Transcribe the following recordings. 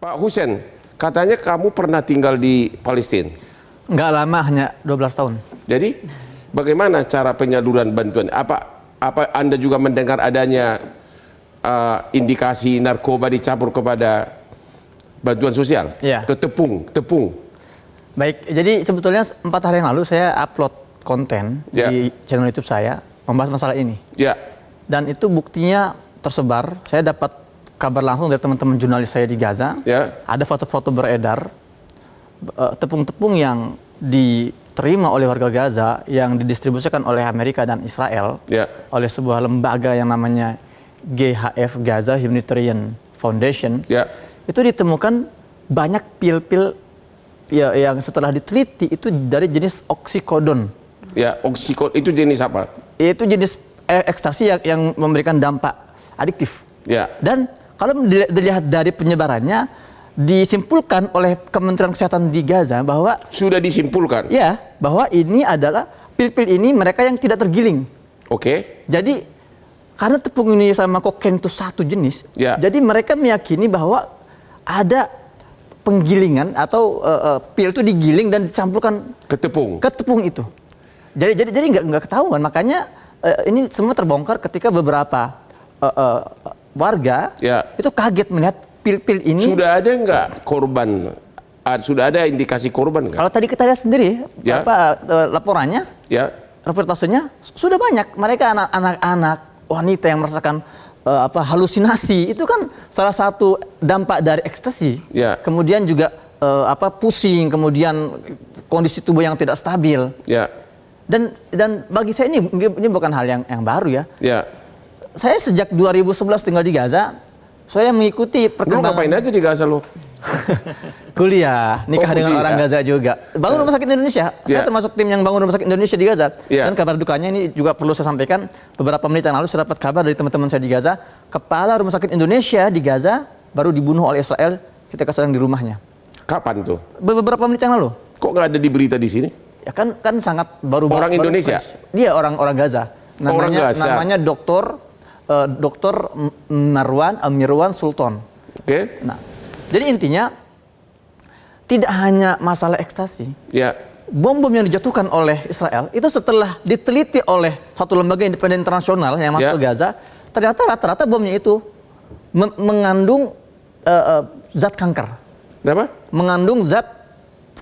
Pak Hussein, katanya kamu pernah tinggal di Palestina. Nggak lama, hanya 12 tahun. Jadi bagaimana cara penyaluran bantuan? Apa Anda juga mendengar adanya indikasi narkoba dicampur kepada bantuan sosial? Ya. Ke tepung. Baik, jadi sebetulnya 4 hari yang lalu saya upload konten di channel YouTube saya membahas masalah ini. Ya. Dan itu buktinya tersebar. Saya dapat kabar langsung dari teman-teman jurnalis saya di Gaza. Ya. Ada foto-foto beredar tepung-tepung yang diterima oleh warga Gaza yang didistribusikan oleh Amerika dan Israel oleh sebuah lembaga yang namanya GHF, Gaza Humanitarian Foundation. Itu ditemukan banyak pil-pil yang setelah diteliti itu dari jenis oksikodon. Ya, oksikodon itu jenis apa? Itu jenis ekstasi yang memberikan dampak adiktif. Ya. Dan kalau dilihat dari penyebarannya, disimpulkan oleh Kementerian Kesehatan di Gaza bahwa sudah disimpulkan. Ya, bahwa ini adalah pil-pil ini mereka yang tidak tergiling. Oke. Jadi karena tepung ini sama kokain itu satu jenis, jadi mereka meyakini bahwa ada penggilingan atau pil itu digiling dan dicampurkan ke tepung itu. Jadi nggak ketahuan. Makanya ini semua terbongkar ketika beberapa warga itu kaget melihat pil-pil ini. Sudah ada nggak korban? Sudah ada indikasi korban nggak? Kalau tadi kita lihat sendiri laporannya, reportasenya sudah banyak. Mereka anak-anak, wanita yang merasakan halusinasi. Itu kan salah satu dampak dari ekstasi. Kemudian juga pusing, kemudian kondisi tubuh yang tidak stabil. Dan bagi saya ini bukan hal yang baru ya. Saya sejak 2011 tinggal di Gaza, saya mengikuti perkembangan. Lu ngapain aja di Gaza lu? Kuliah, nikah dengan orang Gaza juga. Bangun Rumah Sakit Indonesia. Saya termasuk tim yang bangun Rumah Sakit Indonesia di Gaza. Dan kabar dukanya ini juga perlu saya sampaikan. Beberapa menit yang lalu saya dapat kabar dari teman-teman saya di Gaza. Kepala Rumah Sakit Indonesia di Gaza baru dibunuh oleh Israel ketika sedang di rumahnya. Kapan tuh? Beberapa menit yang lalu. Kok nggak ada di berita di sini? Ya kan sangat baru. Orang Indonesia? Dia orang Gaza. Namanya Dokter Mirwan Sultan. Oke. Nah, jadi intinya tidak hanya masalah ekstasi. Bom-bom yang dijatuhkan oleh Israel itu setelah diteliti oleh satu lembaga independen internasional yang masuk ke Gaza, ternyata rata-rata bomnya itu mengandung zat kanker. Apa? Mengandung zat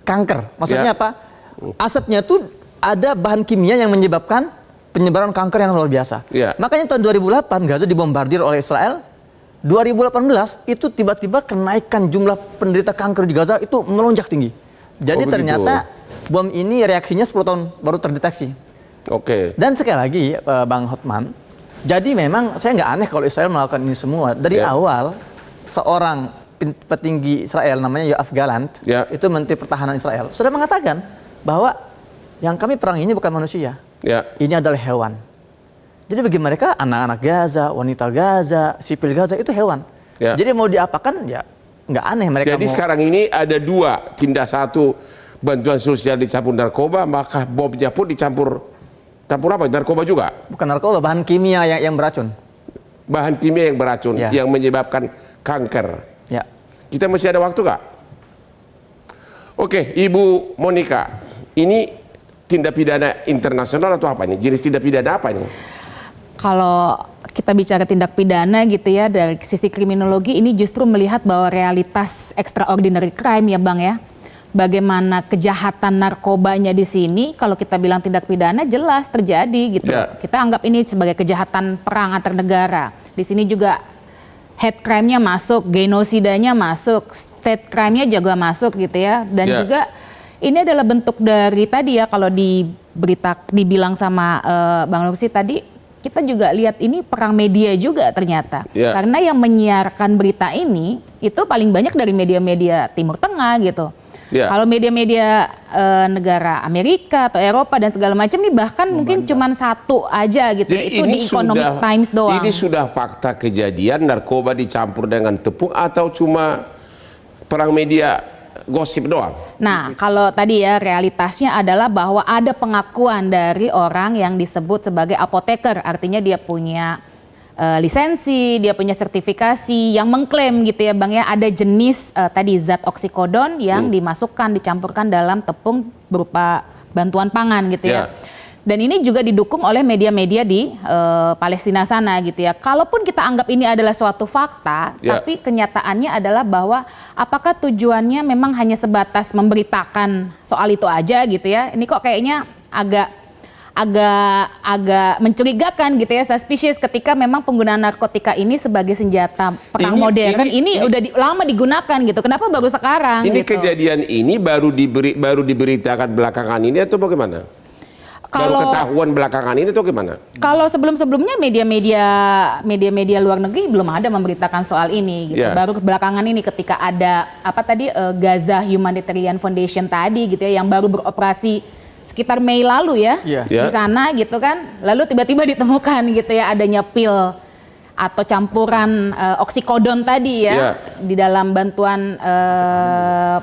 kanker. Maksudnya apa? Asapnya itu ada bahan kimia yang menyebabkan penyebaran kanker yang luar biasa. Makanya tahun 2008 Gaza dibombardir oleh Israel. 2018 itu tiba-tiba kenaikan jumlah penderita kanker di Gaza itu melonjak tinggi. Jadi ternyata bom ini reaksinya 10 tahun baru terdeteksi. Dan sekali lagi Bang Hotman, jadi memang saya nggak aneh kalau Israel melakukan ini semua. Dari awal seorang petinggi Israel namanya Yoav Gallant, itu Menteri Pertahanan Israel, sudah mengatakan bahwa yang kami perang ini bukan manusia. Ini adalah hewan. Jadi bagi mereka anak-anak Gaza, wanita Gaza, sipil Gaza itu hewan. Jadi mau diapakan ya nggak aneh mereka. Jadi sekarang ini ada dua tindak, satu bantuan sosial dicampur narkoba, maka bomnya pun dicampur apa? Narkoba juga? Bukan narkoba, bahan kimia yang beracun. Bahan kimia yang beracun yang menyebabkan kanker. Kita masih ada waktu nggak? Oke, Ibu Monica, ini tindak pidana internasional atau apa ini? Jenis tindak pidana apa ini? Kalau kita bicara tindak pidana gitu ya, dari sisi kriminologi ini justru melihat bahwa realitas extraordinary crime ya Bang ya. Bagaimana kejahatan narkobanya di sini, kalau kita bilang tindak pidana jelas terjadi gitu. Kita anggap ini sebagai kejahatan perang antar negara. Di sini juga hate crime-nya masuk, genosidanya masuk, state crime-nya juga masuk gitu ya. Dan juga ini adalah bentuk dari tadi ya, kalau di berita dibilang sama Bang Lutfi tadi, kita juga lihat ini perang media juga ternyata. Karena yang menyiarkan berita ini itu paling banyak dari media-media Timur Tengah gitu. Kalau media-media negara Amerika atau Eropa dan segala macam ini bahkan mungkin cuma satu aja gitu. Jadi itu di Economic Times doang. Ini sudah fakta kejadian narkoba dicampur dengan tepung atau cuma perang media gosip doang? Nah, kalau tadi ya realitasnya adalah bahwa ada pengakuan dari orang yang disebut sebagai apoteker, artinya dia punya lisensi, dia punya sertifikasi yang mengklaim gitu ya Bang ya, ada jenis tadi zat oksikodon yang dimasukkan, dicampurkan dalam tepung berupa bantuan pangan gitu ya. Dan ini juga didukung oleh media-media di Palestina sana gitu ya. Kalaupun kita anggap ini adalah suatu fakta, tapi kenyataannya adalah bahwa apakah tujuannya memang hanya sebatas memberitakan soal itu aja gitu ya. Ini kok kayaknya agak mencurigakan gitu ya, suspicious ketika memang penggunaan narkotika ini sebagai senjata perang modern ini udah lama digunakan gitu. Kenapa baru sekarang? Ini gitu? Kejadian ini baru diberitakan belakangan ini atau bagaimana? Baru ketahuan belakangan ini atau gimana? Kalau sebelum-sebelumnya media-media luar negeri belum ada memberitakan soal ini gitu. Baru belakangan ini ketika ada Gaza Humanitarian Foundation tadi gitu ya, yang baru beroperasi sekitar Mei lalu ya, di sana gitu kan, lalu tiba-tiba ditemukan gitu ya adanya pil atau campuran oksikodon tadi ya di dalam bantuan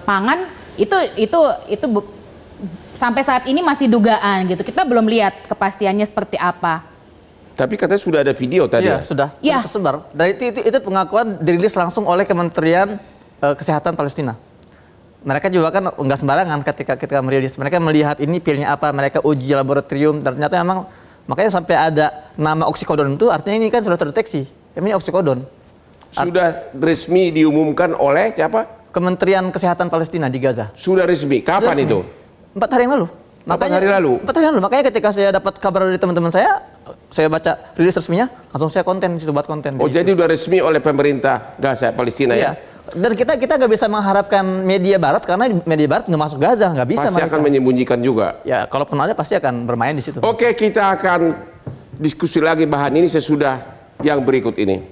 pangan itu sampai saat ini masih dugaan gitu, kita belum lihat kepastiannya seperti apa. Tapi katanya sudah ada video tadi. Iya, sudah tersebar. Dan itu pengakuan dirilis langsung oleh Kementerian Kesehatan Palestina. Mereka juga kan nggak sembarangan ketika merilis. Mereka melihat ini pilnya apa, mereka uji laboratorium, dan ternyata memang makanya sampai ada nama oksikodon itu artinya ini kan sudah terdeteksi. Ini oksikodon. Sudah resmi diumumkan oleh siapa? Kementerian Kesehatan Palestina di Gaza. Sudah resmi. Kapan itu? 4 hari yang lalu. 4 hari lalu. Makanya ketika saya dapat kabar dari teman-teman saya baca rilis resminya, langsung saya konten, buat konten. Oh, jadi udah resmi oleh pemerintah Gaza Palestina ya? Dan kita nggak bisa mengharapkan media Barat karena media Barat nggak masuk Gaza, nggak bisa. Pasti akan menyembunyikan juga. Ya, kalaupun ada pasti akan bermain di situ. Oke, kita akan diskusi lagi bahan ini sesudah yang berikut ini.